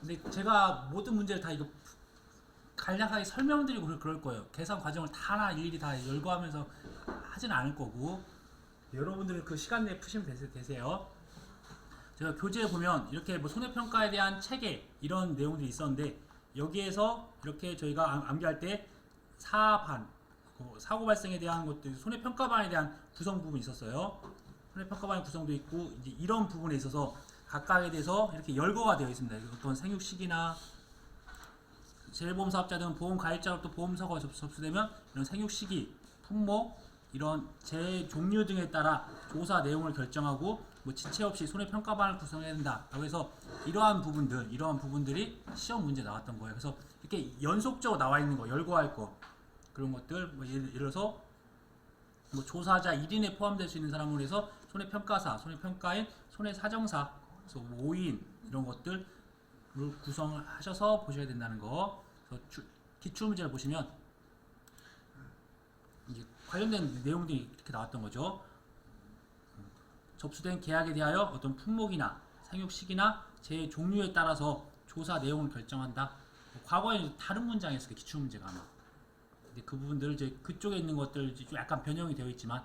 근데 제가 모든 문제를 다 이거 간략하게 설명드리고 그럴 거예요. 계산 과정을 다 하나 일일이 다 열거하면서 하지는 않을 거고, 여러분들은 그 시간 내에 푸시면 되세요. 제가 교재에 보면 이렇게 뭐 손해평가에 대한 체계 이런 내용들이 있었는데, 여기에서 이렇게 저희가 암기할 때 사반, 사고 발생에 대한 것들, 손해평가반에 대한 구성 부분이 있었어요. 손해평가반의 구성도 있고, 이제 이런 부분에 있어서 각각에 대해서 이렇게 열거가 되어 있습니다. 어떤 생육 시기나 재보험 사업자 등 보험 가입자로부터 보험사고가 접수되면 이런 생육 시기, 품목, 이런 재해 종류 등에 따라 조사 내용을 결정하고 뭐 지체 없이 손해평가반을 구성해야 된다라고 해서 이러한 부분들이 시험 문제 나왔던 거예요. 그래서 이렇게 연속적으로 나와 있는 거, 열거할 거 그런 것들, 뭐 예를 들어서 뭐 조사자 1인에 포함될 수 있는 사람으로 해서 손해평가사, 손해평가인, 손해사정사, 그래서 뭐 5인 이런 것들을 구성하셔서 보셔야 된다는 거. 그래서 기출문제를 보시면 이제 관련된 내용들이 이렇게 나왔던 거죠. 접수된 계약에 대하여 어떤 품목이나 생육 시기나 재해 종류에 따라서 조사 내용을 결정한다. 과거에 다른 문장이었을 때 기출 문제가 아마. 근데 그 부분들 이제 그쪽에 있는 것들 좀 약간 변형이 되어 있지만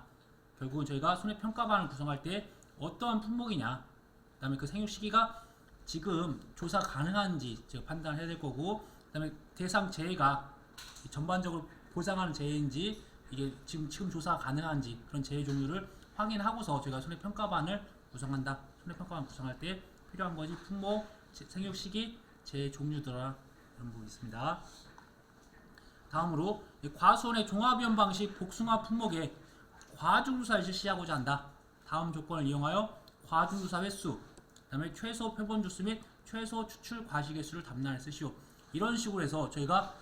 결국은 저희가 손해평가반을 구성할 때 어떠한 품목이냐, 그다음에 그 생육 시기가 지금 조사 가능한지 제가 판단해야 될 거고, 그다음에 대상 재해가 전반적으로 보상하는 재해인지 이게 지금 조사 가능한지 그런 재해 종류를 확인하고서 저희가 손해평가반을 구성한다. 손해평가반 구성할 때 필요한 것이 품목, 생육 시기, 재해 종류더라 이런 부분이 있습니다. 다음으로 과수원의 종합위험 방식 복숭아 품목에 과중조사를 실시하고자 한다. 다음 조건을 이용하여 과중조사 횟수, 그 다음에 최소 표본 주수 및 최소 추출 과시개수를 담당해 쓰시오. 이런 식으로 해서 저희가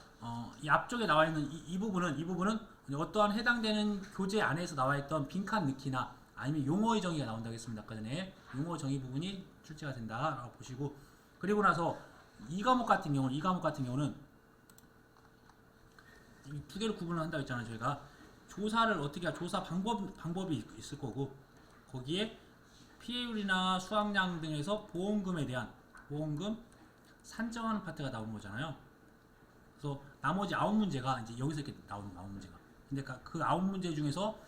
이 앞쪽에 나와 있는 이 부분은 어떠한 해당되는 교재 안에서 나와 있던 빈칸 넣기나 아니면 용어의 정의가 나온다고 했습니다. 아까 전에 용어 정의 부분이 출제가 된다라고 보시고, 그리고 나서 이 과목 같은 경우는 이 두 개를 구분을 한다고 했잖아요. 저희가 조사를 어떻게 할 조사 방법이 있을 거고, 거기에 피해율이나 수확량 등에서 보험금에 대한 보험금 산정하는 파트가 나오는 거잖아요. 그래서 나머지 9문제가 이제 여기서 이렇게 나오는 9문제가. 근데 그 9문제 중에서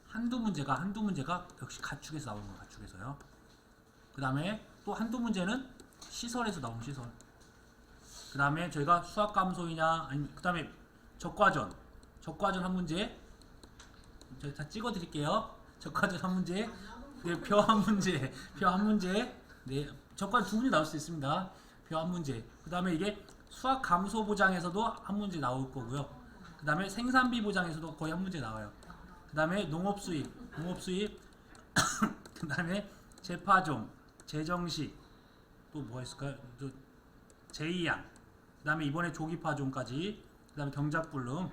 한두 문제가 역시 가축에서 나오는 거예요. 가축에서요. 그 다음에 또 한두 문제는 시설에서 나오는 시설. 그 다음에 저희가 수학 감소이냐, 아니면 그 다음에 적과전 한 문제, 저희 다 찍어 드릴게요. 적과전 한 문제, 네, 표 한 문제, 네, 적과전 두 문제 나올 수 있습니다. 표 한 문제. 그 다음에 이게 수학 감소 보장에서도 한 문제 나올 거고요. 그 다음에 생산비 보장에서도 거의 한 문제 나와요. 그 다음에 농업 수입, 그 다음에 재파종, 재정식, 또 뭐가 있을까요? 제2양, 그 다음에 이번에 조기파종까지, 그 다음에 경작불능,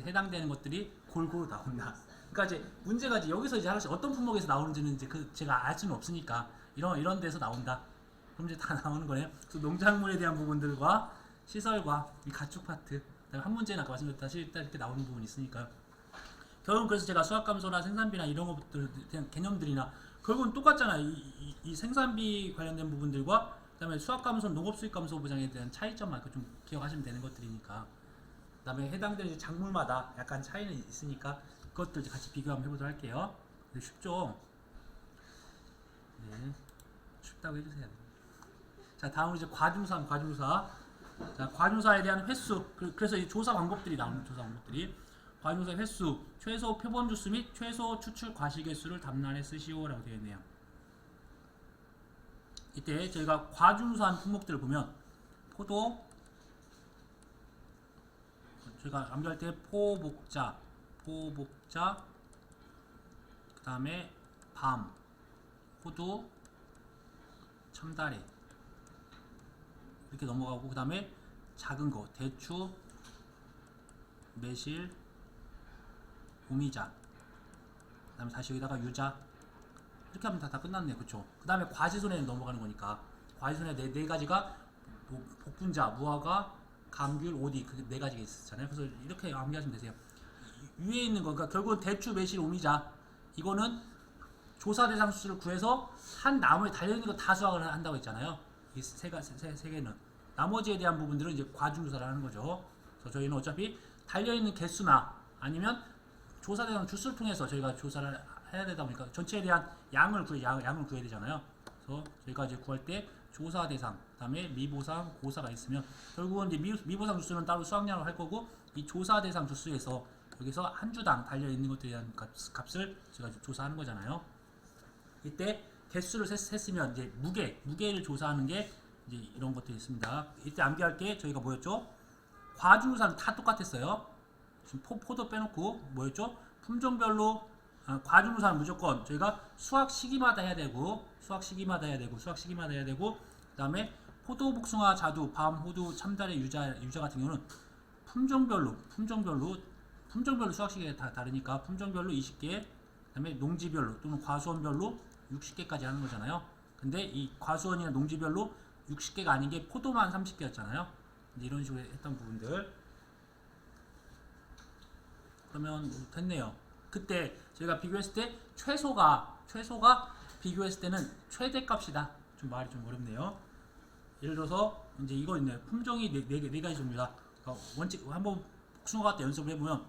해당되는 것들이 골고루 나온다. 그러니까 이제 문제가 이제 여기서 이제 하나씩 어떤 품목에서 나오는지는 이제 제가 알 수는 없으니까 이런 데서 나온다. 그럼 이제 다 나오는 거네요. 그래서 농작물에 대한 부분들과 시설과 이 가축 파트, 그다음에 한 문제는 아까 말씀드렸다시피 일단 이렇게 나오는 부분이 있으니까요. 결국은 그래서 제가 수학 감소나 생산비나 이런 것들 개념들이나 결국은 똑같잖아요. 이 생산비 관련된 부분들과 그다음에 수학 감소, 농업 수익 감소 보장에 대한 차이점만 좀 기억하시면 되는 것들이니까. 그다음에 해당되는 작물마다 약간 차이는 있으니까 그것들 같이 비교 한번 해보도록 할게요. 쉽죠? 네, 쉽다고 해주세요. 자, 다음으로 이제 과중사. 자, 과중사에 대한 횟수. 그래서 이 조사 방법들이 나오는 조사 방법들이. 과중사 횟수, 최소 표본 주수 및 최소 추출 과시개수를 담란해 쓰시오라고 되어 있네요. 이때 저희가 과중사한 품목들을 보면 포도, 저희가 암기할 때 포복자, 그 다음에 밤, 호두, 참다래 이렇게 넘어가고, 그 다음에 작은 거 대추, 매실, 오미자, 그 다음에 다시 여기다가 유자, 이렇게 하면 다 끝났네요. 그쵸? 그 다음에 과지손해는 넘어가는 거니까 과지손해 네 가지가 복분자, 무화과, 감귤, 오디, 그 네 가지가 있잖아요. 그래서 이렇게 암기하시면 되세요. 위에 있는 거, 그러니까 결국은 대추, 매실, 오미자, 이거는 조사 대상 수를 구해서 한 나무에 달려있는 거 다 수확을 한다고 했잖아요. 이 세 개는. 나머지에 대한 부분들은 이제 과중조사를 하는 거죠. 그래서 저희는 어차피 달려있는 개수나 아니면 조사 대상 주수를 통해서 저희가 조사를 해야 되다 보니까 전체에 대한 양을 구해야 되잖아요. 그래서 저희가 이제 구할 때 조사 대상, 그다음에 미보상, 고사가 있으면 결국은 이제 미보상 주수는 따로 수학량을 할 거고 이 조사 대상 주수에서 여기서 한 주당 달려 있는 것들에 대한 값을 제가 조사하는 거잖아요. 이때 개수를 셌으면 이제 무게를 조사하는 게 이제 이런 것들이 있습니다. 이때 암기할 게 저희가 뭐였죠? 과중조사는 다 똑같았어요. 지금 포도 빼놓고 뭐였죠? 품종별로 과중조사는 무조건 저희가 수확 시기마다 해야 되고 그다음에 포도, 복숭아, 자두, 밤, 호두, 참다래, 유자 같은 경우는 품종별로 수확 시기가 다 다르니까 품종별로 20개, 그다음에 농지별로 또는 과수원별로 60개까지 하는 거잖아요. 근데 이 과수원이나 농지별로 60개가 아닌 게 포도만 30개였잖아요. 이런 식으로 했던 부분들. 그러면 됐네요. 그때 저희가 비교했을 때 최소가 비교했을 때는 최대값이다. 좀 말이 좀 어렵네요. 예를 들어서 이제 이거 있네요. 품종이 네 가지 종류다. 그러니까 원칙 한번 복숭아 때 연습을 해보면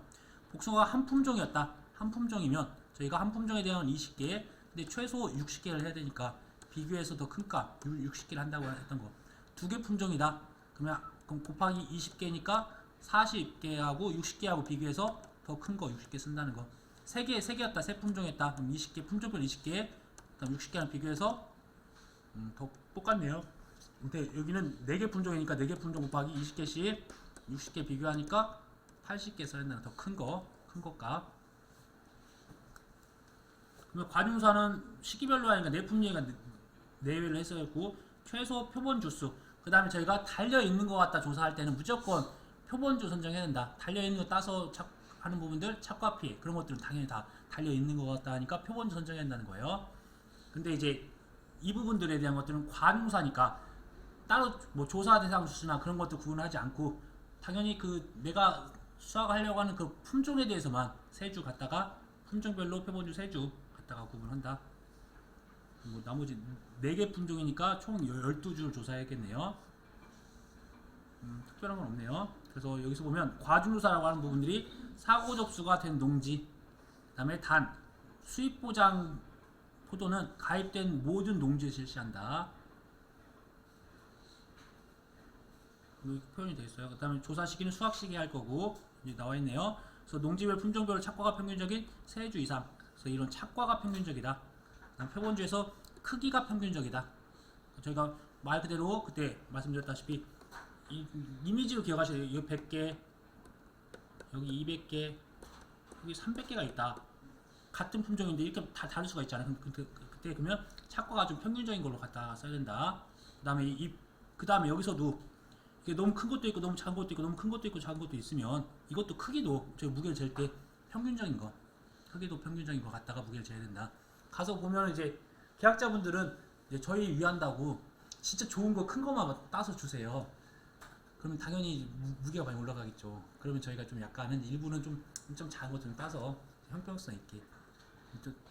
복숭아가 한 품종이었다. 한 품종이면 저희가 한 품종에 대한 20개, 근데 최소 60개를 해야 되니까 비교해서 더 큰 값 60개를 한다고 했던 거. 두 개 품종이다. 그럼 곱하기 20개니까 40개하고 60개하고 비교해서 더 큰 거 60개 쓴다는 거. 세 개였다. 세 품종이었다. 그럼 20개, 품종별 20개, 그다음 60개랑 비교해서 더 똑같네요. 근데 여기는 4개 품종이니까 4개 품종 곱하기 20개씩 60개 비교하니까 80개 써야 된다는 더 큰 거, 값. 그러면 과중조사는 시기별로 하니까 네 품종이니까 내외로 했었고 최소 표본 주수. 그 다음에 저희가 달려있는 것 같다 조사할 때는 무조건 표본주 선정해야 된다. 달려있는 거 따서 하는 부분들, 착과 피해 그런 것들은 당연히 다 달려있는 것 같다 하니까 표본주 선정해야 한다는 거예요. 근데 이제 이 부분들에 대한 것들은 과중조사니까 따로 뭐 조사 대상 주수나 그런 것도 구분하지 않고 당연히 그 내가 수확하려고 하는 그 품종에 대해서만 세 주 갖다가 품종별로 표본주 3주 갖다가 구분한다. 뭐 나머지 4개 품종이니까 총 12주를 조사해야겠네요. 특별한 건 없네요. 그래서 여기서 보면 과중조사라고 하는 부분들이 사고 접수가 된 농지, 그 다음에 단, 수입보장 포도는 가입된 모든 농지에 실시한다. 여기 표현이 되어 있어요. 그 다음에 조사 시기는 수확 시기에 할 거고 이제 나와 있네요. 그래서 농지별 품종별 착과가 평균적인 3주 이상. 그래서 이런 착과가 평균적이다. 그다음 표본주에서 크기가 평균적이다. 저희가 말 그대로 그때 말씀드렸다시피 이 이미지로 기억하셔야 돼요. 여기 100개, 여기 200개, 여기 300개가 있다. 같은 품종인데 이렇게 다 다를 수가 있잖아요. 그때 그러면 착과가 좀 평균적인 걸로 갖다 써야 된다. 그 다음에 여기서도 이게 너무 큰 것도 있고 너무 작은 것도 있고 너무 큰 것도 있고 작은 것도 있으면 이것도 크기도 저희 무게를 잴 때 평균적인 거, 크기도 평균적인 거 갖다가 무게를 재야 된다. 가서 보면 이제 계약자분들은 이제 저희 위한다고 진짜 좋은 거 큰 거만 따서 주세요. 그러면 당연히 무게가 많이 올라가겠죠. 그러면 저희가 좀 약간은 일부는 좀 작은 거 좀 따서 형평성 있게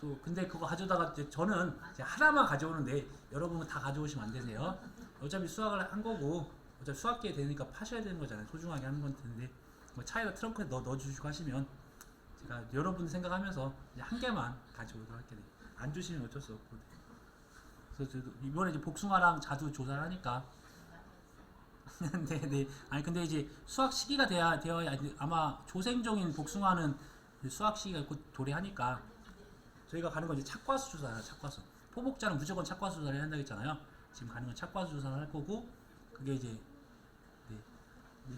또 근데 그거 가져다가 이제 저는 이제 하나만 가져오는데 여러분은 다 가져오시면 안 되세요. 어차피 수확을 한 거고 어차피 수확기에 되니까 파셔야 되는 거잖아요. 소중하게 하는 건데 뭐 차에다 트렁크에 넣어주시고 하시면 제가 여러분 생각하면서 이제 한 개만 가져오도록 할게요. 안 주시면 어쩔 수 없고. 그래서 이번에 이제 복숭아랑 자두 조사를 하니까 네. 아니 근데 이제 수확 시기가 되어야 아마 조생종인 복숭아는 수확 시기가 곧 도래하니까 저희가 가는 건 이제 착과수 조사예요. 착과수. 포복자는 무조건 착과수 조사를 해야 한다고 했잖아요. 지금 가는 건 착과수 조사를 할 거고 그게 이제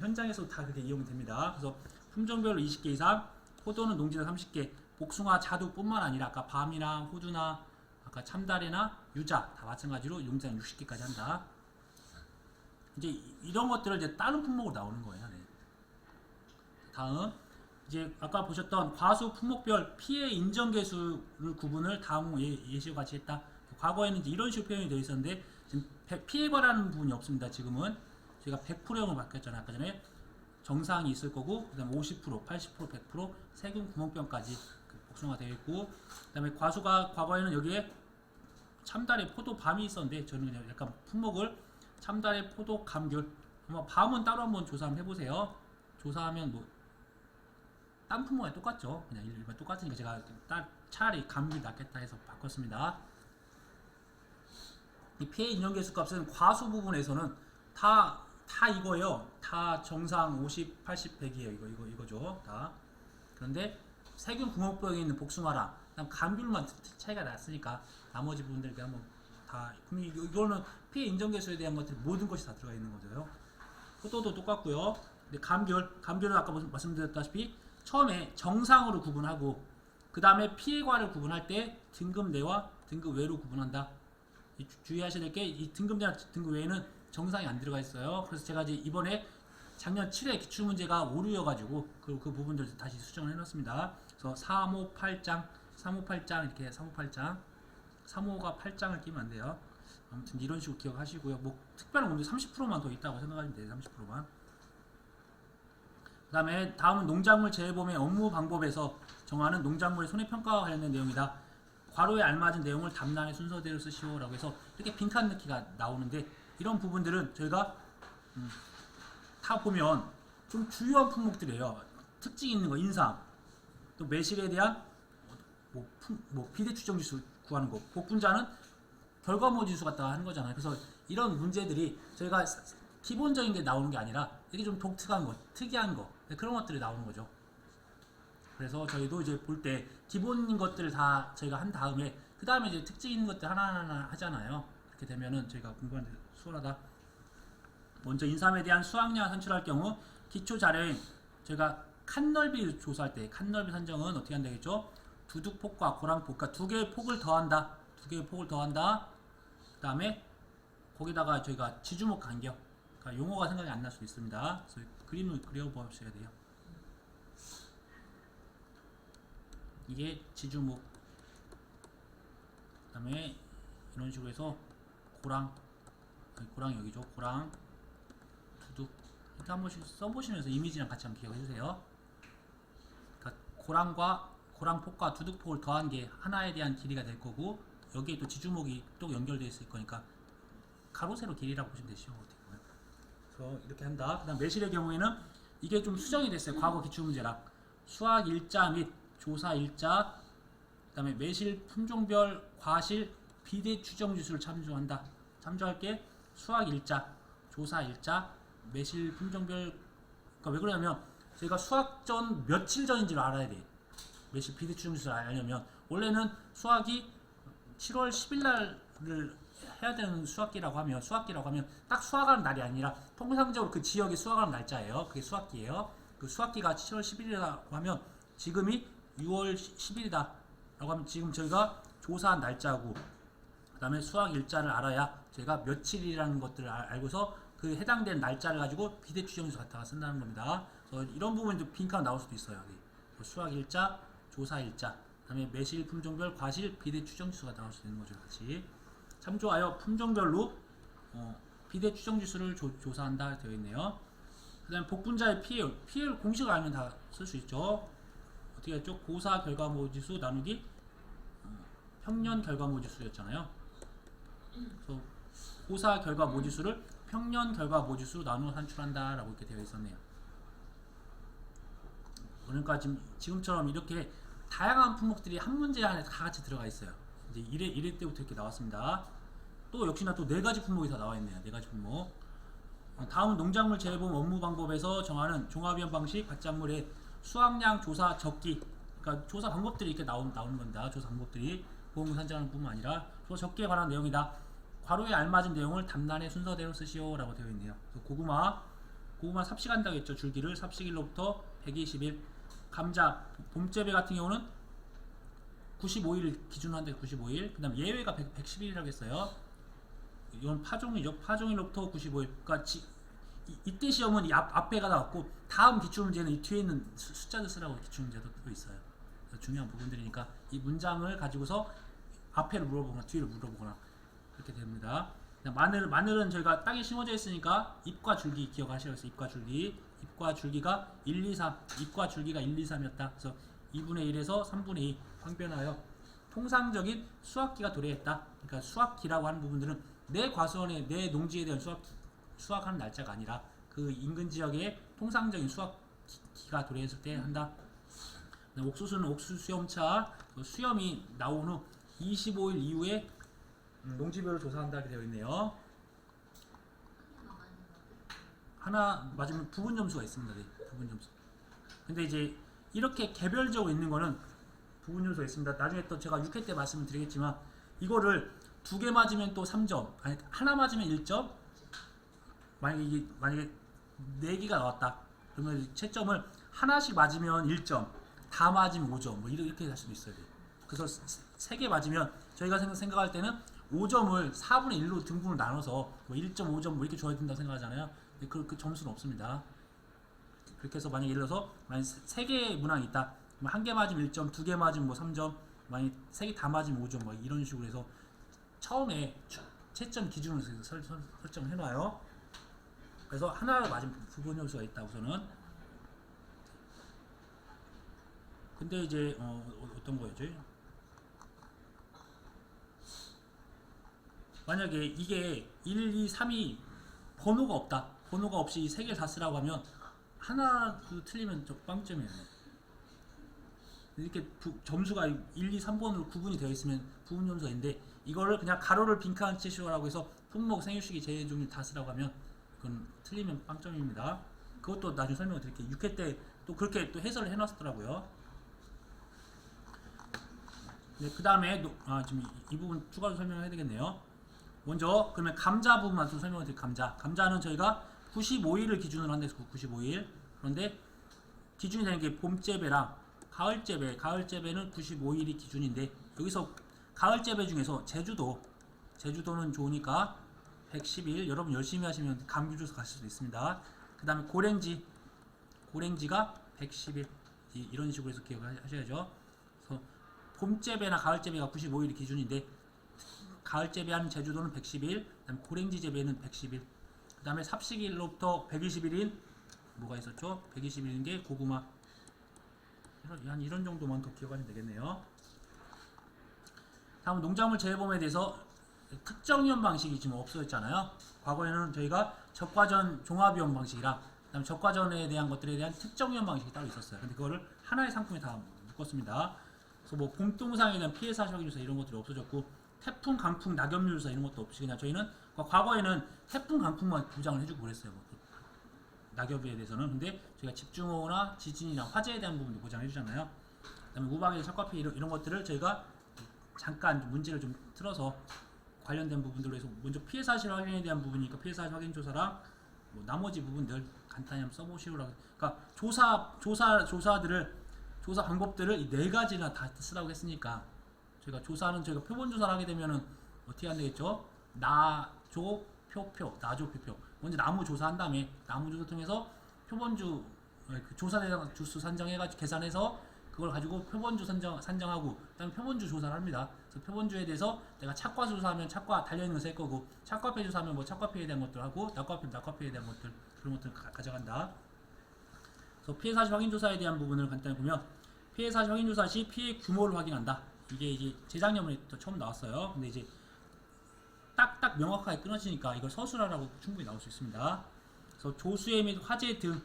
현장에서 다 그렇게 이용이 됩니다. 그래서 품종별로 20개 이상, 포도는 농지는 30개, 복숭아, 자두뿐만 아니라 아까 밤이나 호두나 아까 참다래나 유자 다 마찬가지로 용장 60개까지 한다. 이제 이런 것들을 이제 다른 품목으로 나오는 거예요. 네. 다음 이제 아까 보셨던 과수 품목별 피해 인정 개수를 구분을 다음 예시와 같이 했다. 과거에는 이제 이런 식으로 표현이 되어 있었는데 지금 피해가라는 부분이 없습니다. 지금은 저희가 100%형으로 바뀌었잖아요. 아까 전에 정상이 있을 거고 그다음에 50%, 80%, 100% 세균 구멍병까지 복숭아가 되어 있고 그다음에 과수가 과거에는 여기에 참다리, 포도, 밤이 있었는데 저는 그냥 약간 품목을 참다래, 포도, 감귤. 아마 밤은 따로 한번 조사 한번 해보세요. 조사하면 뭐 딴 품목에 똑같죠. 그냥 일반 똑같으니까 제가 차라리 감귤 낫겠다 해서 바꿨습니다. 이 피해 인정 개수 값은 과수 부분에서는 다 이거예요. 다 정상 50, 80, 100이에요. 이거죠. 다. 그런데 세균 붕어병에 있는 복숭아랑 그냥 감귤만 차이가 났으니까 나머지 부분들 한번 다 이거는 피해 인정 개수에 대한 것들 모든 것이 다 들어가 있는 거죠. 포도도 똑같고요. 근데 감귤은 아까 말씀드렸다시피 처음에 정상으로 구분하고 그 다음에 피해과를 구분할 때 등급 내와 등급 외로 구분한다. 주의하셔야 될 게 이 등급 내와 등급 외에는 정상이 안 들어가 있어요. 그래서 제가 이제 이번에 작년 7회 기출문제가 오류여가지고 그 부분들 다시 수정을 해놨습니다. 그래서 3호 8장 이렇게 3호 8장 3호가 8장을 끼면 안 돼요. 아무튼 이런 식으로 기억하시고요. 뭐 특별한 문제 30%만 더 있다고 생각하시면 돼요. 30%만. 그 다음에 다음은 농작물 재해보험의 업무 방법에서 정하는 농작물의 손해평가와 관련된 내용이다. 괄호에 알맞은 내용을 답란의 순서대로 쓰시오 라고 해서 이렇게 빈칸 넣기가 나오는데 이런 부분들은 저희가 다 보면 좀 주요한 품목들이에요. 특징 있는 거 인상, 또 매실에 대한 뭐 비대 추정 지수 구하는 거, 복분자는 결과모 지수 갖다가 하는 거잖아요. 그래서 이런 문제들이 저희가 기본적인 게 나오는 게 아니라 이게 좀 독특한 거, 특이한 거 그런 것들이 나오는 거죠. 그래서 저희도 이제 볼 때 기본인 것들을 다 저희가 한 다음에 그 다음에 이제 특징 있는 것들 하나하나 하잖아요. 그렇게 되면은 저희가 공부하는 데 수월하다. 먼저 인삼에 대한 수확량 산출할 경우 기초 자료인 저희가 칸넓이 조사할 때 칸넓이 산정은 어떻게 한다 했죠? 두둑폭과 고랑폭, 그러니까 두 개의 폭을 더한다. 두 개의 폭을 더한다. 그 다음에 거기다가 저희가 지주목 간격, 그러니까 용어가 생각이 안 날 수 있습니다. 그래서 그림을 그려보셔야 돼요. 이게 지주목. 그 다음에 이런 식으로 해서 고랑 여기죠. 고랑, 두둑 이렇게 한 번씩 써보시면서 이미지랑 같이 한번 기억해주세요. 그러니까 고랑폭과 두둑폭을 더한 게 하나에 대한 길이가 될 거고 여기에 또 지주목이 또 연결되어 있을 거니까 가로 세로 길이라고 보시면 되시죠. 그래서 이렇게 한다. 그 다음 매실의 경우에는 이게 좀 수정이 됐어요. 과거 기출문제랑 수학 일자 및 조사 일자, 그 다음에 매실 품종별 과실 비대 추정 지수를 참조한다. 참조할 게 수학 일자, 조사 일자, 매실 품종별. 그러니까 왜 그러냐면 저희가 수학 전 며칠 전인지를 알아야 돼. 매실 비대 추정 지수를 알려면 원래는 수학이 7월 10일 날을 해야 되는 수학기라고 하면 딱 수학하는 날이 아니라 통상적으로 그 지역의 수학하는 날짜예요. 그게 수학기예요. 그 수학기가 7월 10일이라고 하면 지금이 6월 10일이다 라고 하면 지금 저희가 조사한 날짜고 그 다음에 수학 일자를 알아야 저희가 며칠이라는 것들을 알고서 그 해당된 날짜를 가지고 비대 추정지수 갖다가 쓴다는 겁니다. 그래서 이런 부분이 빈칸 나올 수도 있어요. 여기. 수학 일자, 조사 일자, 그 다음에 매실 품종별 과실 비대 추정지수가 나올 수 있는 거죠. 같이 참조하여 품종별로 비대 추정지수를 조사한다 되어 있네요. 그 다음에 복분자의 피해율 공식을 알면 다 쓸 수 있죠. 어떻게 했죠? 고사 결과모지수 나누기 평년 결과모지수였잖아요. 그래서 고사 결과모지수를 평년 결과모지수로 나누어 산출한다 라고 이렇게 되어 있었네요. 그러니까 지금처럼 이렇게 다양한 품목들이 한 문제 안에 다 같이 들어가 있어요. 이제 1회 때부터 이렇게 나왔습니다. 또 역시나 또 4가지 품목이 다 나와 있네요. 4가지 품목. 다음은 농작물 재해보험 업무 방법에서 정하는 종합위험 방식 밭작물의 수확량 조사 적기. 그러니까 조사 방법들이 이렇게 나오는 겁니다. 조사 방법들이 보험금 산정하는 뿐만 아니라 조사 적기에 관한 내용이다. 괄호에 알맞은 내용을 답란의 순서대로 쓰시오 라고 되어 있네요. 고구마 삽식한다고 했죠. 줄기를 삽식일로부터 120일. 감자 봄재배 같은 경우는 95일 기준으로 한데 95일. 그 다음 예외가 110일이라고 했어요. 이건 파종이죠. 파종일로부터 95일. 그러니까 이때 시험은 이 앞에가 나왔고 다음 기출문제는 이 뒤에 있는 숫자를 쓰라고 기출문제도 또 있어요. 중요한 부분들이니까 이 문장을 가지고서 앞에를 물어보거나 뒤를 물어보거나 그렇게 됩니다. 마늘은 저희가 땅에 심어져 있으니까 잎과 줄기 기억하시라고 했어요. 잎과 줄기가 1, 2, 3 잎과 줄기가 1, 2, 3이었다. 그래서 2분의 1에서 3분의 2 황변하여 통상적인 수확기가 도래했다. 그러니까 수확기라고 하는 부분들은 내 과수원에 내 농지에 대한 수확하는 날짜가 아니라 그 인근 지역의 통상적인 수확기가 도래했을 때 한다. 옥수수는 옥수수 수염차 수염이 나온 후 25일 이후에 농지별로 조사한다 이렇게 되어 있네요. 하나 맞으면 부분 점수가 있습니다. 네, 부분 점수. 근데 이제 이렇게 개별적으로 있는 거는 부분 점수가 있습니다. 나중에 또 제가 6회 때 말씀을 드리겠지만 이거를 2개 맞으면 또 3점, 아니 하나 맞으면 1점. 만약에 4개가 나왔다. 그러면 채점을 하나씩 맞으면 1점, 다 맞으면 5점. 뭐 이렇게 할 수도 있어요. 그래서 3개 맞으면 저희가 생각할 때는 5점을 4분의 1로 등분을 나눠서 뭐 1.5점 뭐 이렇게 줘야 된다고 생각하잖아요. 그 점수는 없습니다. 그렇게 해서 만약에 예를 들어서 만약 3개의 문항이 있다. 1개 맞으면 1점, 2개 맞으면 뭐 3점, 만약 3개 다 맞으면 5점 뭐 이런 식으로 해서 처음에 채점 기준으로 설정을 해놔요. 그래서 하나를 맞으면 부분 점수가 있다 우선은. 근데 이제 어떤 거였죠? 만약에 이게 1, 2, 3이 번호가 없다. 번호가 없이 3개를 다 쓰라고 하면 하나 틀리면 저 빵점이에요. 이렇게 점수가 1, 2, 3번으로 구분이 되어 있으면 부분 점수가 있는데 이거를 그냥 가로를 빈칸 치시라고 해서 품목, 생육시기, 제종류 다 쓰라고 하면 그건 틀리면 빵점입니다. 그것도 나중에 설명을 드릴게요. 6회 때 또 그렇게 또 해설을 해놨더라고요. 네, 그 다음에 지금 이 부분 추가로 설명을 해야 되겠네요. 먼저 그러면 감자 부분만 좀 설명을 드릴게요. 감자는 저희가 95일을 기준으로 한대서 95일. 그런데 기준이 되는 게 봄재배랑 가을재배는 95일이 기준인데 여기서 가을재배 중에서 제주도는 좋으니까 110일. 여러분 열심히 하시면 감귤주스 가실 수도 있습니다. 그 다음에 고랭지가 110일. 이런 식으로 해서 기억하셔야죠. 그래서 봄재배나 가을재배가 95일이 기준인데 가을재배하는 제주도는 110일, 그 다음에 고랭지 재배는 110일, 그 다음에 삽식일로부터 120일인 뭐가 있었죠? 120일인 게 고구마. 한 이런 정도만 더 기억하시면 되겠네요. 다음은 농작물 재배범에 대해서 특정위험 방식이 지금 없어졌잖아요. 과거에는 저희가 적과전 종합위험 방식이랑 그다음에 적과전에 대한 것들에 대한 특정위험 방식이 따로 있었어요. 근데 그거를 하나의 상품에 다 묶었습니다. 그래서 뭐 봄동상에 대한 피해 사실 확인 조사 이런 것들이 없어졌고 태풍, 강풍, 낙엽류 조사 이런 것도 없이 그냥 저희는 과거에는 태풍, 강풍만 보장을 해주고 그랬어요. 뭐 낙엽에 대해서는. 근데 저희가 집중호우나 지진이나 화재에 대한 부분도 보장해 주잖아요. 그다음에 우박이나 착과피 이런 것들을 저희가 잠깐 문제를 좀 틀어서 관련된 부분들로 해서 먼저 피해 사실 확인에 대한 부분이니까 피해 사실 확인 조사랑 뭐 나머지 부분들 간단히 한번 써보시라고. 그러니까 조사들을 조사 방법들을 이 4가지나 다 쓰라고 했으니까 저희가 표본 조사를 하게 되면은 어떻게 하면 되겠죠? 나조 표표. 먼저 나무 조사한 다음에 나무 조사 통해서 표본주 그 조사 대상 주수 산정해가지고 계산해서 그걸 가지고 표본주 산정하고 그다음에 표본주 조사를 합니다. 그래서 표본주에 대해서 내가 착과 조사하면 착과 달려있는 거 쓸 거고 착과피 조사하면 뭐 착과피에 대한 것들 하고 낙과피에 대한 것들 그런 것들 가져간다. 그래서 피해 사실 확인 조사에 대한 부분을 간단히 보면 피해 사실 확인 조사 시 피해 규모를 확인한다. 이게 이제 재작년에 또 처음 나왔어요. 근데 이제 딱딱 명확하게 끊어지니까 이걸 서술하라고 충분히 나올 수 있습니다. 그래서 조수해 및 화재 등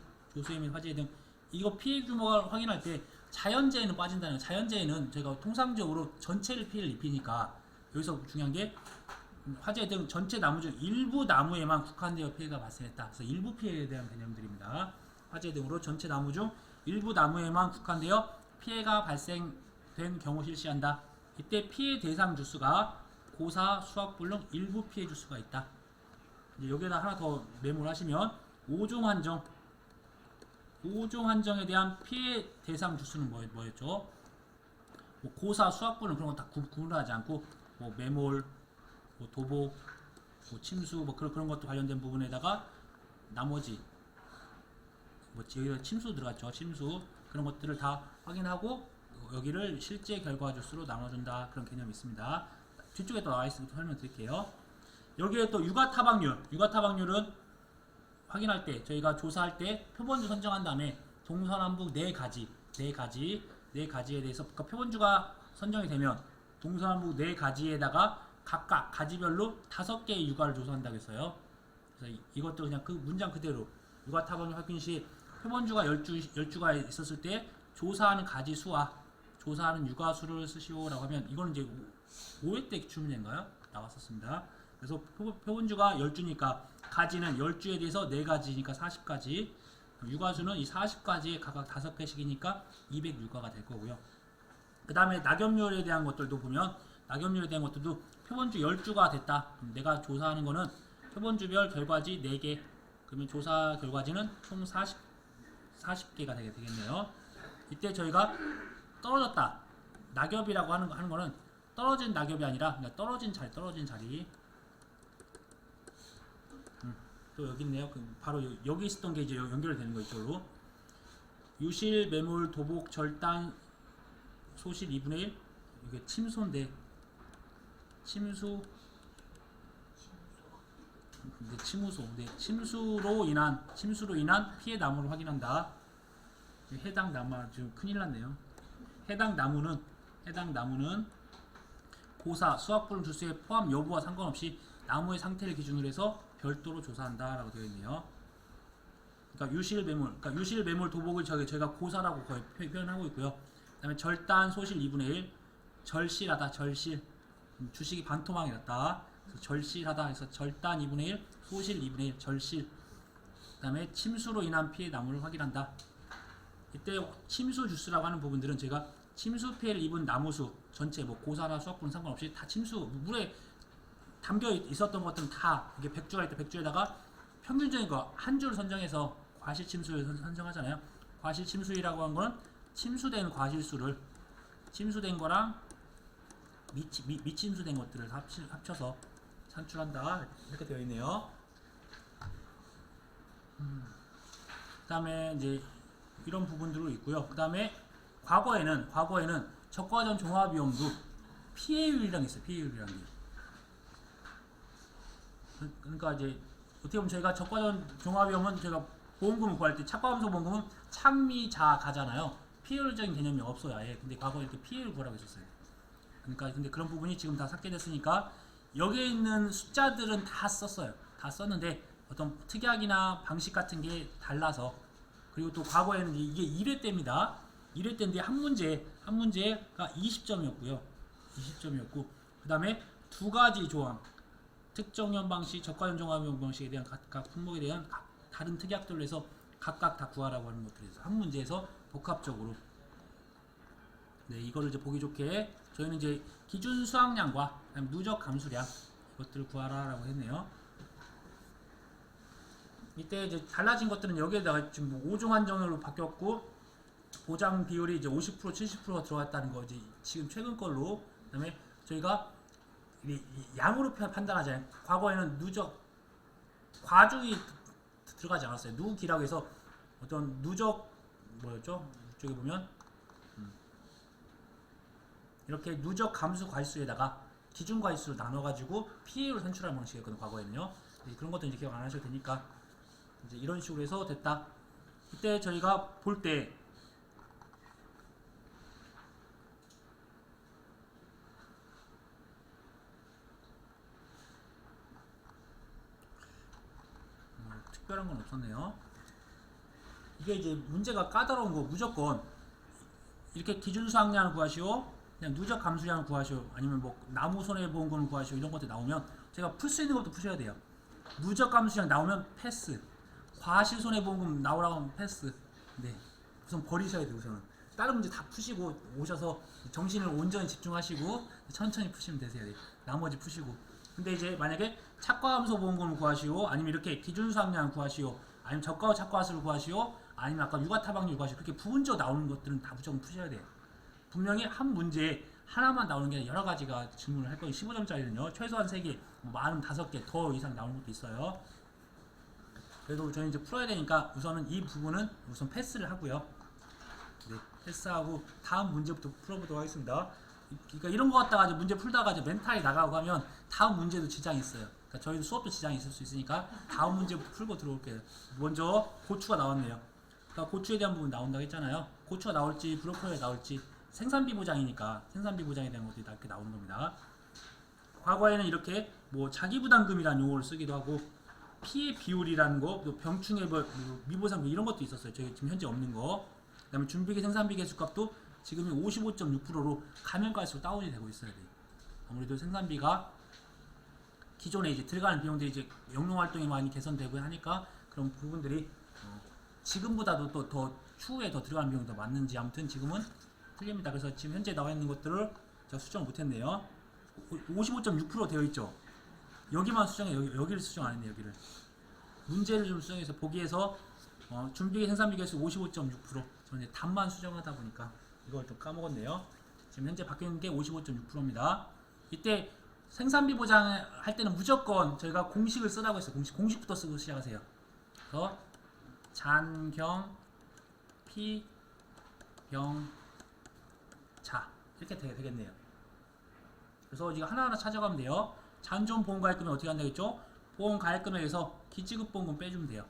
이거 피해 규모를 확인할 때 자연재해는 빠진다는 거예요. 자연재해는 저희가 통상적으로 전체를 피해를 입히니까 여기서 중요한 게 화재 등 전체 나무 중 일부 나무에만 국한되어 피해가 발생했다. 그래서 일부 피해에 대한 개념들입니다. 화재 등으로 전체 나무 중 일부 나무에만 국한되어 피해가 발생된 경우 실시한다. 이때 피해 대상 주수가 고사, 수확불능 일부 피해 주수가 있다. 이제 여기에다 하나 더 메모를 하시면 5종 한정에 대한 피해 대상 주수는 뭐였죠? 뭐 고사, 수확불능 그런 거 다 구분하지 않고 뭐 매몰, 뭐 도복, 뭐 침수 뭐 그런 것도 관련된 부분에다가 나머지 뭐 여기가 침수 들어갔죠. 침수 그런 것들을 다 확인하고 여기를 실제 결과 주수로 나눠준다. 그런 개념이 있습니다. 뒤쪽에 또 나와 있으니까 설명드릴게요. 여기에 또 육아 타박률은 확인할 때 저희가 조사할 때 표본주 선정한 다음에 동서남북 4가지에 대해서 그러니까 표본주가 선정이 되면 동서남북 4가지에다가 각각 가지별로 5개의 육아를 조사한다고 했어요. 그래서 이것도 그냥 그 문장 그대로 육아 타방력 확인 시 표본주가 10주가 있었을 때 조사하는 가지 수와 조사하는 육아 수를 쓰시오라고 하면 이거는 이제 5회 때 기출문제인가요? 나왔었습니다. 그래서 표본주가 10주니까 가지는 10주에 대해서 4가지니까 40가지, 육아수는 이 40가지에 각각 5개씩이니까 200육아가 될 거고요. 그 다음에 낙엽률에 대한 것들도 보면 낙엽률에 대한 것들도 표본주 10주가 됐다. 내가 조사하는 거는 표본주별 결과지 4개, 그러면 조사 결과지는 총 40개가 되겠네요. 이때 저희가 떨어졌다. 낙엽이라고 하는 거는 떨어진 낙엽이 아니라 그냥 떨어진 자리. 또 여기 있네요. 바로 여기 있었던 게 이제 연결되는 거 이쪽으로. 유실, 매몰, 도복, 절단, 소실 2분의 1. 이게 침소인데 침수. 침우소. 침수로 인한 피해 나무를 확인한다. 해당 나무 지금 큰일 났네요. 해당 나무는 고사, 수확불 주수의 포함 여부와 상관없이 나무의 상태를 기준으로 해서 별도로 조사한다라고 되어 있네요. 그러니까 유실 매몰 도복을 저희가 고사라고 거의 표현하고 있고요. 그다음에 절단, 소실 2분의 1, 절실하다, 주식이 반토막이 났다. 그래서 절실하다 해서 절단 2분의 1, 소실 2분의 1, 절실. 그다음에 침수로 인한 피해 나무를 확인한다. 이때 침수 주스라고 하는 부분들은 제가 침수 피해를 입은 나무수 전체 고사나 수확분은 상관없이 다 침수 물에 담겨 있었던 것들은 다 이게 100주가 있다 100주에다가 평균적인 거 한 줄 선정해서 과실 침수율 선정하잖아요. 과실 침수율이라고 하는 거는 침수된 과실수를 침수된 거랑 미침수된 것들을 합쳐서 산출한다 이렇게 되어 있네요. 그 다음에 이제 이런 부분들도 있고요. 그 다음에 과거에는 적과전 종합위험도 피해율이라는 게 있어요. 피해율이라는 게. 그러니까 이제 어떻게 보면 저희가 적과전 종합위험은 저희가 보험금을 구할 때 착과함수 보험금은 착미자 가잖아요. 피해율적인 개념이 없어요. 아예. 근데 과거에 이렇게 피해율 구하라고 했었어요. 그러니까 근데 그런 부분이 지금 다 삭제됐으니까 여기에 있는 숫자들은 다 썼어요. 다 썼는데 어떤 특약이나 방식 같은 게 달라서 그리고 또 과거에는 이게 1회 때입니다. 1회 때인데 한 문제가 20점이었고요. 20점이었고 그 다음에 두 가지 조항 특정형 방식, 적과전 종합형 방식에 대한 각 품목에 대한 다른 특약들로 해서 각각 다 구하라고 하는 것들에서 한 문제에서 복합적으로 이거를 이제 보기 좋게 저희는 이제 기준 수확량과 누적 감수량 이것들을 구하라라고 했네요. 이때 이제 달라진 것들은 여기에다가 지금 5종 한정으로 바뀌었고 보장 비율이 이제 50% 70%가 들어갔다는 거 이제 지금 최근 걸로 그다음에 저희가 양으로 판단하잖아요. 과거에는 누적 과중이 들어가지 않았어요. 누기라고 해서 어떤 누적 뭐였죠? 이쪽에 보면 이렇게 누적 감수 과실수에다가 기준 과실수를 나눠가지고 피해율을 산출하는 방식이었거든요. 과거에는요. 그런 것도 이제 기억 안 하셔도 되니까 이제 이런 식으로 해서 됐다. 그때 저희가 볼 때 특별한 건 없었네요. 이게 이제 문제가 까다로운 거 무조건 이렇게 기준 수확량을 구하시오, 그냥 누적 감수량을 구하시오, 아니면 뭐 나무 손해보험금을 구하시오 이런 것들 나오면 제가 풀 수 있는 것도 푸셔야 돼요. 누적 감수량 나오면 패스, 과실 손해보험금 나오라고 하면 패스. 네, 우선 버리셔야 돼요. 우선은 다른 문제 다 푸시고 오셔서 정신을 온전히 집중하시고 천천히 푸시면 되세요. 네. 나머지 푸시고. 근데 이제 만약에 착과함수 보험금을 구하시오, 아니면 이렇게 기준 수확량 구하시오, 아니면 저가 착과수를 구하시오, 아니면 아까 육아 타박률 구하시오, 그렇게 부분적으로 나오는 것들은 다 무조건 푸셔야 돼요. 분명히 한 문제에 하나만 나오는 게 아니라 여러 가지가 질문을 할 거예요. 15점짜리는요 최소한 3개, 뭐 많으면 5개 더 이상 나오는 것도 있어요. 그래도 저희는 이제 풀어야 되니까 우선은 이 부분은 우선 패스를 하고요. 네, 패스하고 다음 문제부터 풀어보도록 하겠습니다. 그러니까 이런 거 갖다가 이제 문제 풀다가 이제 멘탈이 나가고 하면 다음 문제도 지장이 있어요. 그러니까 저희도 수업도 지장이 있을 수 있으니까 다음 문제부터 풀고 들어올게요. 먼저 고추가 나왔네요. 그러니까 고추에 대한 부분 나온다고 했잖아요. 고추가 나올지 브로콜리가 나올지 생산비 보장이니까 생산비 보장에 대한 것들이 이렇게 나오는 겁니다. 과거에는 이렇게 뭐 자기부담금이라는 용어를 쓰기도 하고 피해 비율이라는 거, 또 병충해 미보상 이런 것도 있었어요. 저희 지금 현재 없는 거. 그다음에 준비기 생산비 계수값도 지금이 55.6%로 가면 갈수록 다운이 되고 있어야 돼요. 아무래도 생산비가 기존에 이제 들어가는 비용들이 이제 영농 활동이 많이 개선되고 하니까 그런 부분들이 지금보다도 또 더 추후에 더 들어가는 비용이 더 많는지 아무튼 지금은 틀립니다. 그래서 지금 현재 나와 있는 것들을 제가 수정을 못했네요. 55.6% 되어 있죠. 여기만 수정해. 여기를 수정 안 했네. 여기를 문제를 좀 수정해서 보기에서 준비 생산비 계수 55.6%. 저는 이제 답만 수정하다 보니까 이걸 또 까먹었네요. 지금 현재 바뀌는 게 55.6%입니다. 이때 생산비 보장할 때는 무조건 저희가 공식을 쓰라고 했어요. 공식부터 쓰고 시작하세요. 그래서 잔경 피 병 자 이렇게 되겠네요. 그래서 이거 하나하나 찾아가면 돼요. 잔존 보험가입금액 어떻게 한다 했죠? 보험가입금액에서 기지급보험금 빼주면 돼요.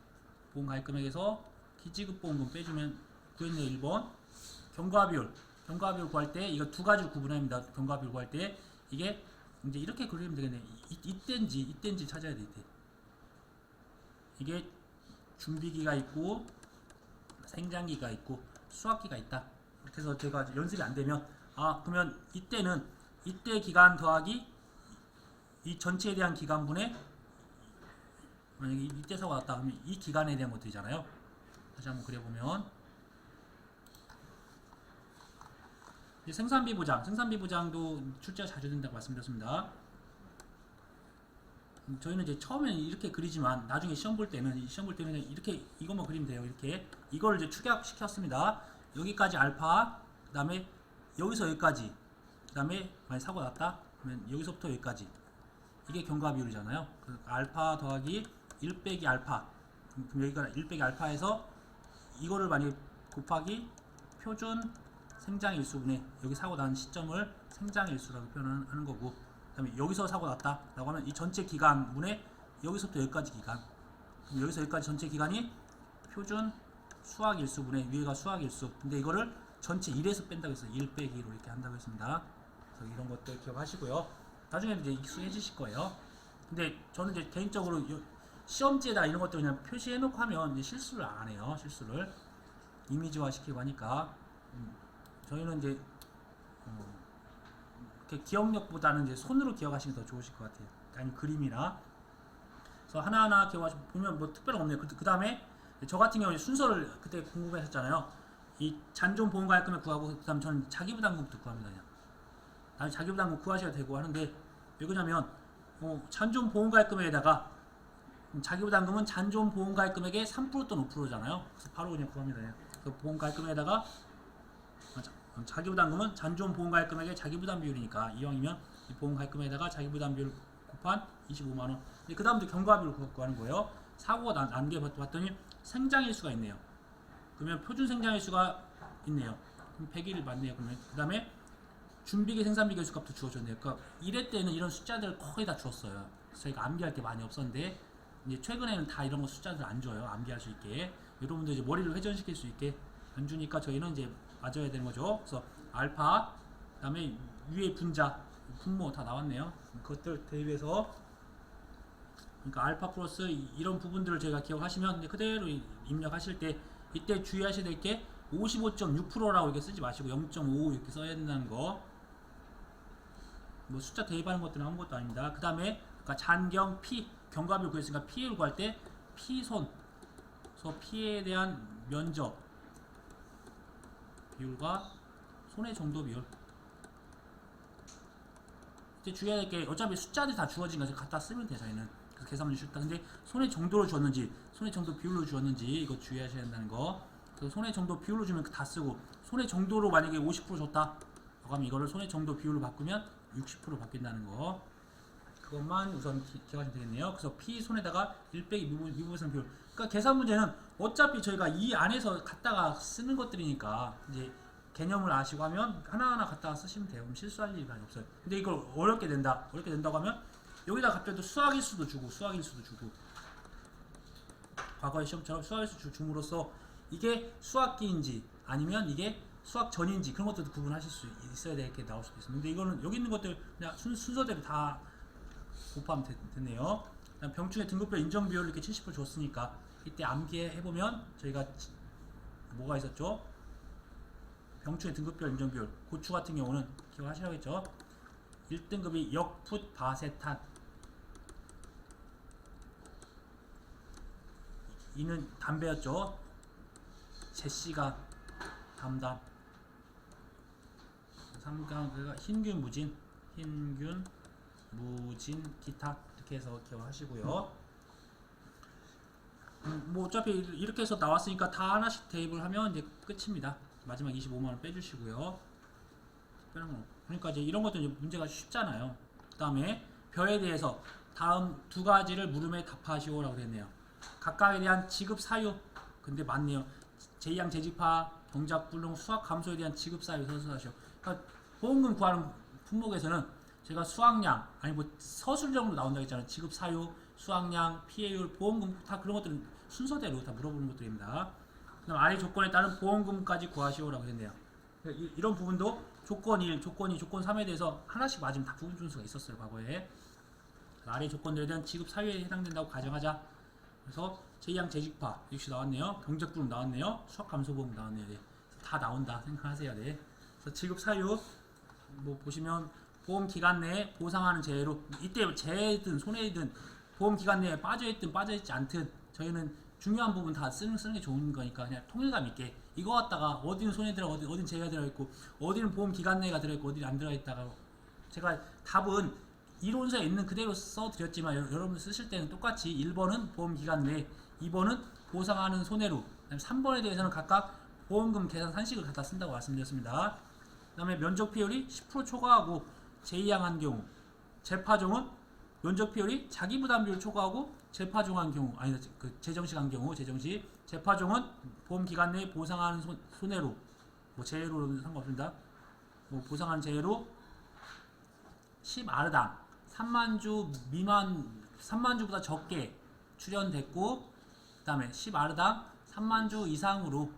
보험가입금액에서 기지급보험금 빼주면 구했네요. 1번 경과비율 구할 때 이거 두 가지로 구분합니다. 경과비율 구할 때 이게 이제 이렇게 그리면 되겠네. 이때인지 찾아야 돼. 이때 이게 준비기가 있고 생장기가 있고 수학기가 있다. 그래서 제가 연습이 안 되면 그러면 이때는 이때 기간 더하기 이 전체에 대한 기간분의 만약에 이때 사고가 났다 그러면 이 기간에 대한 것들이잖아요. 다시 한번 그려보면 생산비 보장도 출제가 자주 된다고 말씀드렸습니다. 저희는 이제 처음에는 이렇게 그리지만 나중에 시험 볼 때는 이렇게 이것만 그리면 돼요. 이렇게 이걸 이제 축약시켰습니다. 여기까지 알파, 그다음에 여기서 여기까지, 그다음에 만약 사고 났다 그러면 여기서부터 여기까지 이게 경과비율이잖아요. 그 알파 더하기 1 빼기 알파, 그럼 여기가 1 빼기 알파에서 이거를 만약에 곱하기 표준 생장일수분의 여기 사고 난 시점을 생장일수라고 표현하는 거고, 그 다음에 여기서 사고 났다 라고 하면 이 전체 기간분의 여기서부터 여기까지 기간, 그럼 여기서 여기까지 전체 기간이 표준 수학일수분의 위에가 수학일수, 근데 이거를 전체 1에서 뺀다고 했어요. 1 빼기로 이렇게 한다고 했습니다. 그래서 이런 것들 기억하시고요. 나중에 이제 익숙해지실 거예요. 근데 저는 이제 개인적으로 시험지에다 이런 것들 그냥 표시해놓고 하면 이제 실수를 안 해요. 실수를 이미지화 시키고 하니까 저희는 이제 이렇게 기억력보다는 이제 손으로 기억하시는 게 더 좋으실 것 같아요. 아니면 그림이나. 그래서 하나하나 기억하시면 보면 뭐 특별한 거 없네요. 그 다음에 저 같은 경우에 순서를 그때 궁금해하셨잖아요. 이 잔존 보험가입금액 구하고 그다음 저는 자기부담금도 구합니다. 그냥. 나중에 자기부담금 구하셔야 되고 하는데 왜 그러냐면 잔존 보험가입금액에다가 자기부담금은 잔존 보험가입금액의 3% 또는 5%잖아요. 그래서 바로 그냥 구합니다. 그냥. 그래서 보험가입금액에다가 자기부담금은 잔존 보험가입금액의 자기부담 비율이니까 이왕이면 이 보험가입금액에다가 자기부담 비율 곱한 25만원. 그 다음부터 경과비율을 구하는 거예요. 사고가 난 게 봤더니 생장일수가 있네요. 그러면 표준 생장일수가 있네요. 그럼 100일 맞네요. 그러면 그 다음에 준비기 생산비 계수값도 주어졌네요. 그러니까 1회 때는 이런 숫자들을 거의 다 주었어요. 그래서 저희가 암기할 게 많이 없었는데 이제 최근에는 다 이런 거 숫자들 안 줘요. 암기할 수 있게. 여러분들 이제 머리를 회전시킬 수 있게 안 주니까 저희는 이제 맞아야 되는 거죠. 그래서 알파, 그다음에 위에 분자, 분모 다 나왔네요. 그것들 대비해서 그러니까 알파 플러스 이런 부분들을 저희가 기억하시면 그대로 입력하실 때 이때 주의하셔야 될 게 55.6%라고 이렇게 쓰지 마시고 0.5 이렇게 써야 된다는 거. 뭐 숫자 대입하는 것들은 아무것도 아닙니다. 그 다음에 그러니까 잔경 피 경과비율 구했으니까 피해를 구할 때 피손, 그래서 피해에 대한 면적 비율과 손해 정도 비율. 이제 주의해야 될 게 어차피 숫자들이 다 주어진 것을 갖다 쓰면 돼요. 저희는 그래서 계산문이 쉽다. 근데 손해 정도로 주었는지 손해 정도 비율로 주었는지 이거 주의하셔야 된다는 거. 그래서 손해 정도 비율로 주면 다 쓰고 손해 정도로 만약에 50% 줬다 그러면 이거를 손해 정도 비율로 바꾸면 60% 바뀐다는 거. 그것만 우선 기억하시면 되겠네요. 그래서 P 손에다가 1 빼기 미분성 비율. 그러니까 계산 문제는 어차피 저희가 이 안에서 갖다가 쓰는 것들이니까 이제 개념을 아시고 하면 하나하나 갖다가 쓰시면 돼요. 그럼 실수할 일이 많이 없어요. 근데 이걸 어렵게 된다고 하면 여기다 갑자기 또 수학일수도 주고 과거의 시험처럼 수학일수 줌으로써 이게 수학기인지 아니면 이게 수학 전인지 그런 것들도 구분하실 수 있어야 될 게 나올 수도 있습니다. 근데 이거는 여기 있는 것들 그냥 순서대로 다 곱하면 됐네요. 그다음 병충해 등급별 인정 비율 이렇게 70% 줬으니까 이때 암기해 보면 저희가 뭐가 있었죠? 병충해 등급별 인정 비율. 고추 같은 경우는 기억하시라겠죠? 1등급이 역풋 바세탄. 이는 담배였죠. 제시가 담담. 3강 흰균 무진, 흰균 무진 기타 이렇게 해서 기억하시고요. 뭐 어차피 이렇게 해서 나왔으니까 다 하나씩 대입을 하면 이제 끝입니다. 마지막 25만원 빼주시고요. 그러니까 이제 이런 것도 이제 문제가 쉽잖아요. 그 다음에 별에 대해서 다음 두 가지를 물음에 답하시오라고 되네요. 각각에 대한 지급 사유. 근데 맞네요. 제2항 재집화, 경작불능, 수학 감소에 대한 지급 사유 서술하시오. 그러니까 보험금 구하는 품목에서는 제가 수확량, 아니 뭐 서술적으로 나온다고 했잖아요. 지급 사유, 수확량, 피해율, 보험금 다 그런 것들은 순서대로 다 물어보는 것들입니다. 그다음 아래 조건에 따른 보험금까지 구하시오라고 했네요. 이런 부분도 조건 1, 조건 2, 조건 3에 대해서 하나씩 맞으면 다 부분 준수가 있었어요. 과거에. 아래 조건들에 대한 지급 사유에 해당된다고 가정하자. 그래서 제2항 재직파 역시 나왔네요. 경작불능 나왔네요. 수학감소보험 나왔네요. 네. 다 나온다 생각하세요. 네. 그래서 지급 사유 뭐 보시면 보험 기간 내에 보상하는 재해로 이때 재해든 손해든 보험 기간 내에 빠져있든 빠져있지 않든 저희는 중요한 부분 다 쓰는 게 좋은 거니까 그냥 통일감 있게 이거 갖다가 어디는 손해 들어 어디는 재해가 들어있고 어디는 보험 기간 내가 들어있고 어디는 안 들어있다가 제가 답은 이론서에 있는 그대로 써드렸지만 여러분 쓰실 때는 똑같이 1번은 보험 기간 내 2번은 보상하는 손해로 3번에 대해서는 각각 보험금 계산 산식을 갖다 쓴다고 말씀드렸습니다. 그 다음에 면적 비율이 10% 초과하고 제2항한 경우 재파종은 면적 비율이 자기 부담 비율 초과하고 재파종한 경우 아니 그 재정식한 경우 재정식 재파종은 보험 기간 내에 보상하는 손해로 뭐 재해로는 상관없습니다. 뭐 보상하는 재해로 10아르당 3만 주 미만 3만 주보다 적게 출연됐고 그다음에 10아르당 3만 주 이상으로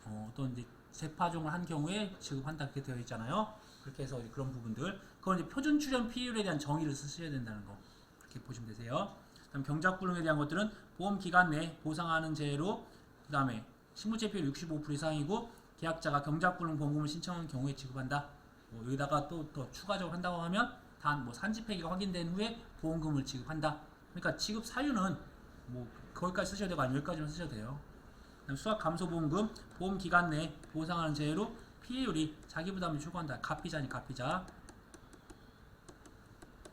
어떤 이제 재파종을 한 경우에 지급한다 그렇게 되어 있잖아요. 그렇게 해서 그런 부분들 그건 이제 표준 출연 피율에 대한 정의를 쓰셔야 된다는 거 그렇게 보시면 되세요. 그다음 경작불능에 대한 것들은 보험 기간 내 보상하는 재해로 그다음에 신고채 피율 65% 이상이고 계약자가 경작불능 보험금을 신청한 경우에 지급한다. 뭐 여기다가 또 추가적으로 한다고 하면 단 뭐 산지폐기가 확인된 후에 보험금을 지급한다. 그러니까 지급 사유는 뭐 거기까지 쓰셔야 되고 아니면 여기까지만 쓰셔도 돼요. 수학 감소 보험금 보험 기간 내 보상하는 재해로 피해율이 자기 부담을 초과한다. 가피자니 가피자.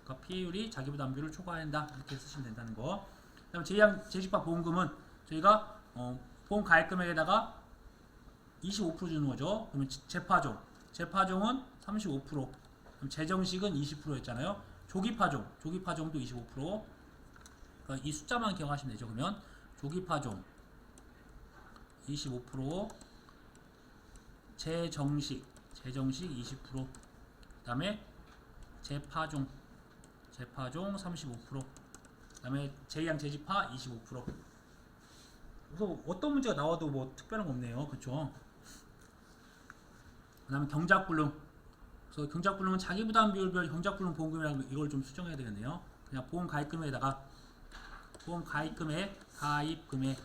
그러니까 피해율이 자기 부담 비율을 초과한다. 이렇게 쓰시면 된다는 거. 그다음에 제2항 재집합 보험금은 저희가 보험 가입금액에다가 25% 주는 거죠. 그러면 재파종은 35%, 그럼 재정식은 20%였잖아요. 조기파종도 25%. 그러니까 이 숫자만 기억하시면 되죠. 그러면 조기파종 25%, 재정식 20%, 그다음에 재파종 35%, 그다음에 제2항 재집파 25%. 그래서 어떤 문제가 나와도 뭐 특별한 거 없네요. 그렇죠? 그다음에 경작불능. 그래서 경작불능은 자기 부담 비율별 경작불능 보험금이라는 이걸 좀 수정해야 되겠네요. 그냥 보험 가입금에다가 보험 가입금액 가입금액에다가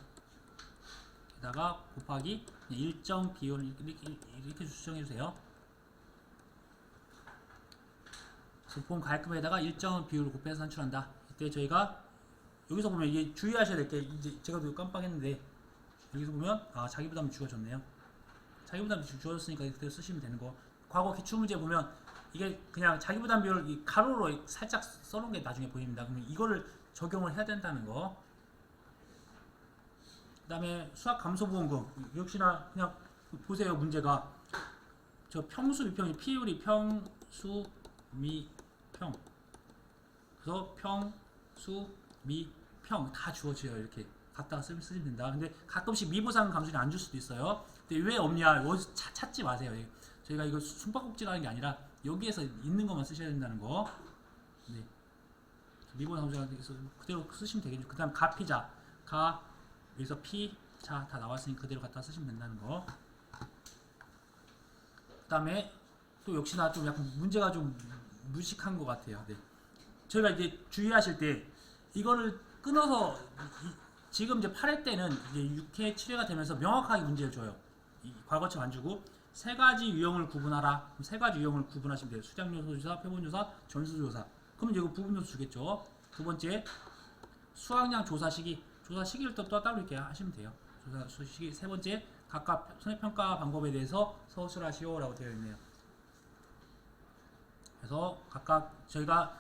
곱하기 일정 비율 이렇게 수정해 주세요. 그래서 보험 가입금에다가 일정 비율을 곱해서 산출한다. 이때 저희가 여기서 보면 이게 주의하셔야 될 게 이제 제가 깜빡했는데 여기서 보면 자기 부담이 주어졌네요. 자기 부담이 주어졌으니까 그대로 쓰시면 되는 거. 과거 기출문제 보면 이게 그냥 자기 부담 비율 가로로 살짝 써놓은 게 나중에 보입니다. 그러면 이거를 적용을 해야 된다는 거. 그 다음에 수학 감소보험금 역시나 그냥 보세요. 문제가 저 평수 미평이 피율이 평수 미평 그래서 평수 미평 다 주어져요. 이렇게 갖다가 쓰시면 된다. 근데 가끔씩 미보상 감소율이 안 줄 수도 있어요. 근데 왜 없냐? 찾지 마세요. 저희가 이거 숨바꼭질하는 게 아니라 여기에서 있는 것만 쓰셔야 된다는 거. 네. 미보상 감소율 그대로 쓰시면 되겠죠. 그 다음 가피자 여기서 피자 다 나왔으니까 그대로 갖다 쓰시면 된다는 거. 그 다음에 또 역시나 좀 약간 문제가 좀 무식한 것 같아요. 네. 저희가 이제 주의하실 때 이거를 끊어서 지금 이제 8회 때는 이제 6회, 7회가 되면서 명확하게 문제를 줘요. 이 과거처럼 안 주고 세 가지 유형을 구분하라. 세 가지 유형을 구분하시면 돼요. 수량요소조사, 표본조사, 전수조사. 그럼 이제 부분조사 주겠죠. 두 번째 수확량 조사 시기. 조사 시기를 또 따로 이렇게 하시면 돼요. 조사 시기. 세 번째 각각 손해평가 방법에 대해서 서술하시오라고 되어 있네요. 그래서 각각 저희가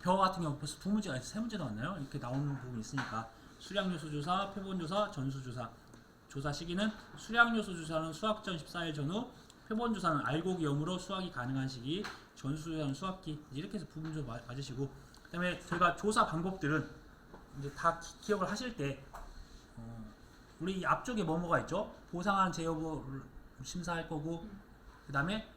벼 같은 경우 벌써 두 문제가 세 문제 나왔나요? 이렇게 나오는 부분이 있으니까 수량요소 조사, 표본조사, 전수조사. 조사 시기는 수량요소 조사는 수확 전 14일 전후, 표본조사는 알곡 염으로 수확이 가능한 시기, 전수조사는 수확기. 이렇게 해서 부분적으로 맞으시고, 그다음에 저희가 조사 방법들은 이제 다 기억을 하실 때 우리 앞쪽에 뭐가 있죠? 보상한 제 여부를 심사할 거고, 그다음에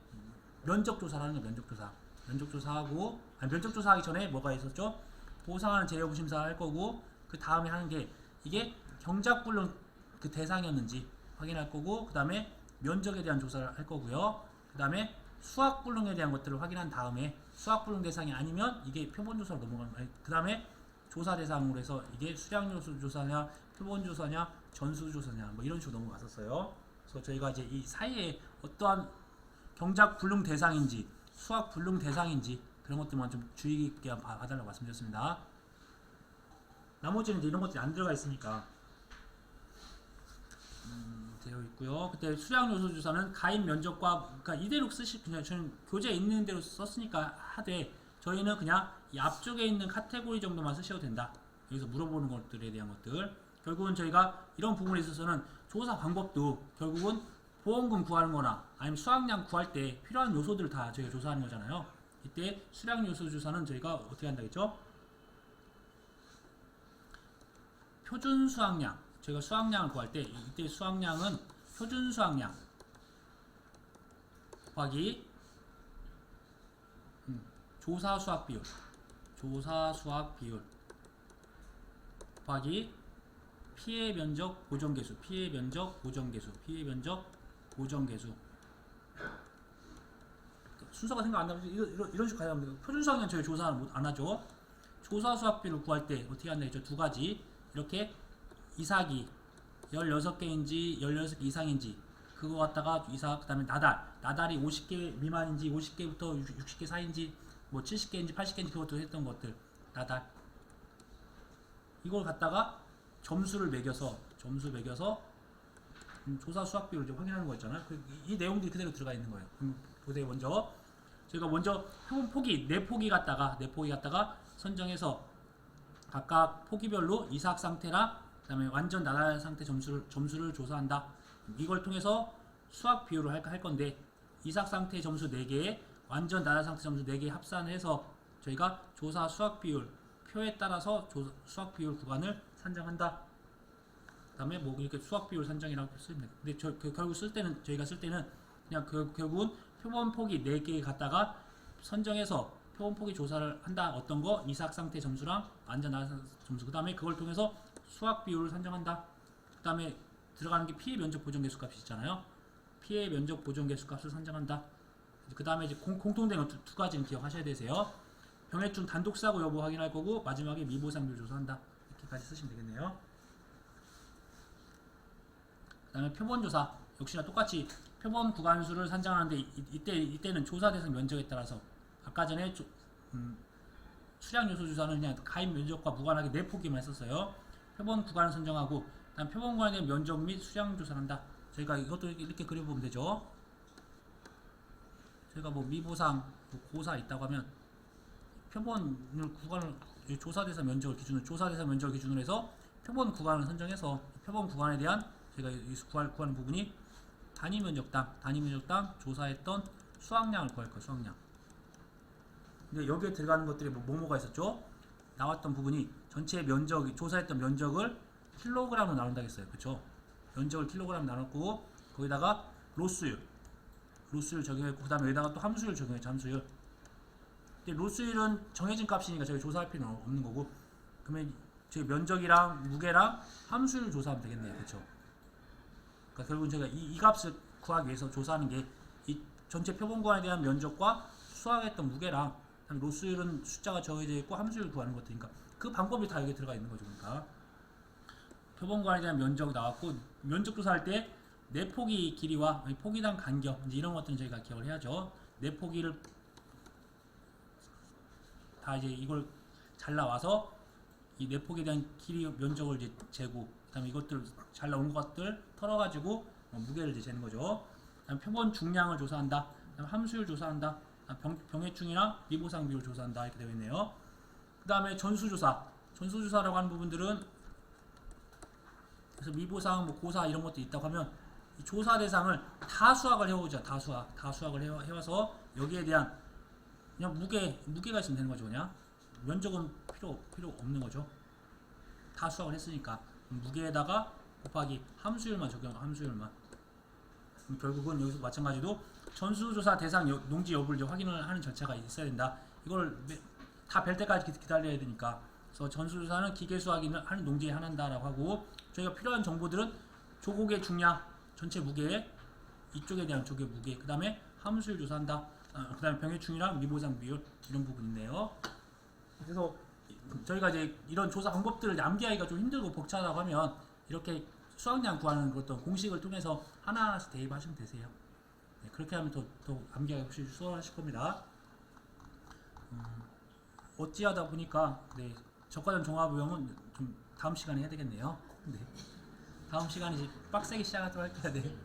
면적조사를 하는 거 면적조사. 면적조사하고 면적조사하기 전에 뭐가 있었죠? 보상하는 제 여부 심사할 거고, 그 다음에 하는 게 이게 경작불능 그 대상이었는지 확인할 거고, 그 다음에 면적에 대한 조사를 할 거고요. 그 다음에 수학불능에 대한 것들을 확인한 다음에 수학불능 대상이 아니면 이게 표본조사로 넘어가는 거예요. 그 다음에 조사 대상으로 해서 이게 수량요소 조사냐, 표본조사냐, 전수조사냐 뭐 이런 식으로 넘어갔었어요. 그래서 저희가 이제 이 사이에 어떠한 경작불능 대상인지 수학불능 대상인지 그런 것들만 좀 주의 깊게 봐달라고 말씀드렸습니다. 나머지는 이제 이런 것들이 안 들어가 있으니까 되어 있고요. 그때 수량 요소 조사는 가입 면적과 그러니까 이대로 쓰시 그냥 저는 교재에 있는 대로 썼으니까 하되 저희는 그냥 이 앞쪽에 있는 카테고리 정도만 쓰셔도 된다. 여기서 물어보는 것들에 대한 것들. 결국은 저희가 이런 부분에 있어서는 조사 방법도 결국은 보험금 구하는 거나 아니면 수확량 구할 때 필요한 요소들을 다 저희가 조사하는 거잖아요. 이때 수량 요소 조사는 저희가 어떻게 한다겠죠? 표준 수확량. 저희가 수확량을 구할 때 이때 수확량은 표준 수확량 곱하기 조사 수확 비율 곱하기 피해 면적 보정 개수 순서가 생각 안 나면 이런 식으로 가야 합니다. 표준 수확량 저희 조사 안 하죠. 조사 수확 비율을 구할 때 어떻게 한다 했죠? 두 가지 이렇게 이삭이 16개인지 16개 이상인지 그거 갖다가 이삭, 그 다음에 나달이 50개 미만인지 50개부터 60개 사이인지 뭐 70개인지 80개인지 그것도 했던 것들 나달 이걸 갖다가 점수 매겨서 조사 수확 비율을 확인하는 거 있잖아요. 이 내용들이 그대로 들어가 있는 거예요. 보세요. 먼저 저희가 표본 포기 4포기 갖다가 선정해서 각각 포기별로 이삭 상태나 그다음에 완전 나달 상태 점수를 조사한다. 이걸 통해서 수확 비율을 할 건데 이삭 상태 점수 4개에 완전 나달 상태 점수 4개 합산을 해서 저희가 조사 수확 비율 표에 따라서 수확 비율 구간을 산정한다. 그다음에 뭐 이렇게 수확 비율 산정이라고 씁니다. 근데 결국 저희가 쓸 때는 그냥 결국은 표본 포기 4개 갖다가 선정해서 표본 포기 조사를 한다. 어떤 거 이삭 상태 점수랑 완전 나달 상태 점수. 그다음에 그걸 통해서 수확 비율을 산정한다. 그 다음에 들어가는 게 피해 면적 보정 개수 값이 있잖아요. 피해 면적 보정 개수 값을 산정한다. 그 다음에 이제 공통된 두 가지는 기억하셔야 되세요. 병해충 단독 사고 여부 확인할 거고 마지막에 미보상률 조사한다. 이렇게까지 쓰시면 되겠네요. 그 다음에 표본 조사 역시나 똑같이 표본 구간수를 산정하는데 이때는 조사 대상 면적에 따라서 아까 전에 수량 요소 조사는 그냥 가입 면적과 무관하게 4포기만 했었어요. 표본 구간을 선정하고 다음 표본 구간에 대한 면적 및 수량 조사를 한다. 저희가 이것도 이렇게 그려보면 되죠. 저희가 뭐 미보상, 고사 있다고 하면 표본을 구간을 조사 대상 면적을 기준으로 해서 표본 구간을 선정해서 표본 구간에 대한 저희가 구하는 부분이 단위 면적당 조사했던 수확량을 구할 거예요. 수확량. 근데 여기에 들어가는 것들이 뭐가 있었죠? 나왔던 부분이 전체 조사했던 면적을 킬로그램으로 나눈다 했어요. 그쵸? 면적을 킬로그램 나눴고 거기다가 로스율 적용했고 그 다음에 여기다가 또 함수율 적용했죠. 함수율. 근데 로스율은 정해진 값이니까 저희 조사할 필요는 없는 거고 그러면 저희 면적이랑 무게랑 함수율 조사하면 되겠네요. 그쵸? 그러니까 결국은 제가 이 값을 구하기 위해서 조사하는 게 이 전체 표본 구간에 대한 면적과 수확했던 무게랑 그다음에 로스율은 숫자가 정해져 있고 함수율 구하는 것들이니까 그 방법이 다 여기 들어가 있는 거죠. 그러니까 표본관에 대한 면적 나왔고 면적 조사할 때 내포기 길이와 포기당 간격 이제 이런 것들은 저희가 기억을 해야죠. 내포기를 다 이제 이걸 잘 나와서 이 내포기에 대한 길이 면적을 이제 재고 그다음에 이것들 잘 나온 것들 털어가지고 무게를 이제 재는 거죠. 그다음에 표본 중량을 조사한다. 그다음에 함수율 조사한다. 병해충이나 미보상 비율 조사한다 이렇게 되어 있네요. 그다음에 전수조사. 전수조사라고 하는 부분들은 그래서 미보상, 뭐 고사 이런 것도 있다고 하면 이 조사 대상을 다 수학을 해오죠. 다 수학을 해와서 여기에 대한 그냥 무게가 있으면 되는 거죠. 그냥 면적은 필요 없는 거죠. 다 수학을 했으니까 무게에다가 곱하기 함수율만 함수율만. 결국은 여기서 마찬가지로 전수조사 대상 농지 여부를 이제 확인을 하는 절차가 있어야 된다. 이걸 다 뵐 때까지 기다려야 되니까. 그래서 전수조사는 기계수확인을 하는 농지에 한한다라고 하고 저희가 필요한 정보들은 조곡의 중량, 전체 무게, 이쪽에 대한 조개 무게, 그 다음에 함수율 조사한다. 그 다음에 병해충이랑 미보상 비율 이런 부분인데요. 그래서 저희가 이제 이런 조사 방법들을 암기하기가 좀 힘들고 복잡하다고 하면 이렇게 수확량 구하는 어떤 공식을 통해서 하나하나씩 대입하시면 되세요. 네, 그렇게 하면 더 암기하기 훨씬 수월하실 겁니다. 어찌하다 보니까 네, 적과점 종합유형은 좀 다음 시간에 해야 되겠네요. 네. 다음 시간에 이제 빡세게 시작하도록 할게요. 네.